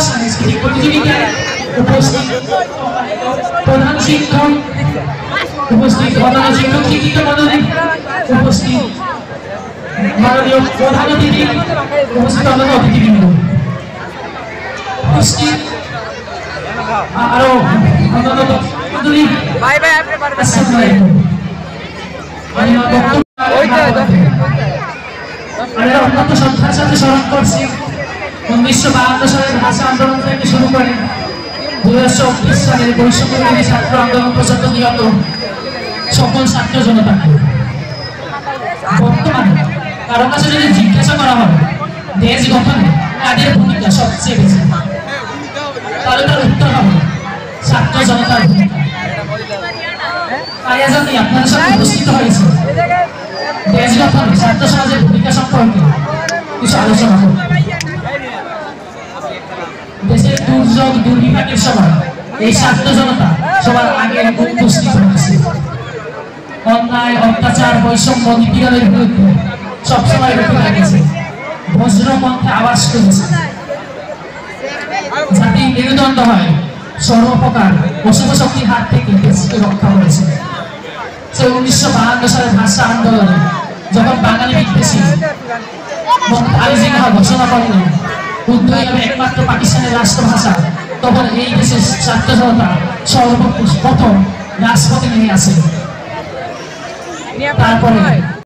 সাংস্কৃতিক প্রতিযোগিতায় উপস্থিত প্রধান শিক্ষক, উপস্থিত প্রধান শিক্ষক শিক্ষিকা মণ্ডলী, উপস্থিত মাননীয় প্রধান অতিথি, উপস্থিত অন্যান্য অতিথিবৃন্দ, উপস্থিত আরো অন্যান্য মণ্ডলী, অত্যন্ত শ্রদ্ধার সাথে স্মরণ করছি 1952 সালের ভাষা আন্দোলন থেকে শুরু করে 2024 সালের বৈষম্যবিরোধী ছাত্র আন্দোলন পর্যন্ত নিহত সকল ছাত্র জনতাকে। বর্তমানে কারো কাছে যদি জিজ্ঞাসা করা হয় দেশ গঠনে কাদের ভূমিকা সবচেয়ে বেশি, তাহলে তার উত্তর হবে ছাত্র জনতার ভূমিকা। তাই আজ আমি আপনাদের সাথে উপস্থিত হয়েছি দেশ গঠনে ছাত্র সমাজের ভূমিকা সম্পর্কে কিছু আলোচনা করব। দেশের দুর্যোগ দুর্বিপাকের সময় এই ছাত্র জনতা সবার আগে উপস্থিত হয়েছে। অন্যায়, অত্যাচার, বৈষম্য, নিপীড়নের বিরুদ্ধে সবসময় রুখে দাঁড়িয়েছে, বজ্রকণ্ঠে আওয়াজ করেছে, যাতে মেরুদণ্ড হয় সর্বপ্রকার অশুভ শক্তির হাত থেকে দেশকে রক্ষা করেছে। সে 1952 সালের ভাষা আন্দোলনে যখন বাঙালি বিদ্বেষী আলী জিন্নাহ ঘোষণা করলেন উর্দু হবে একমাত্র পাকিস্তানের রাষ্ট্রভাষা, তখন এই দেশের ছাত্র জনতা সর্বপ্রথম রাজপথে নেমে আসে। তারপরে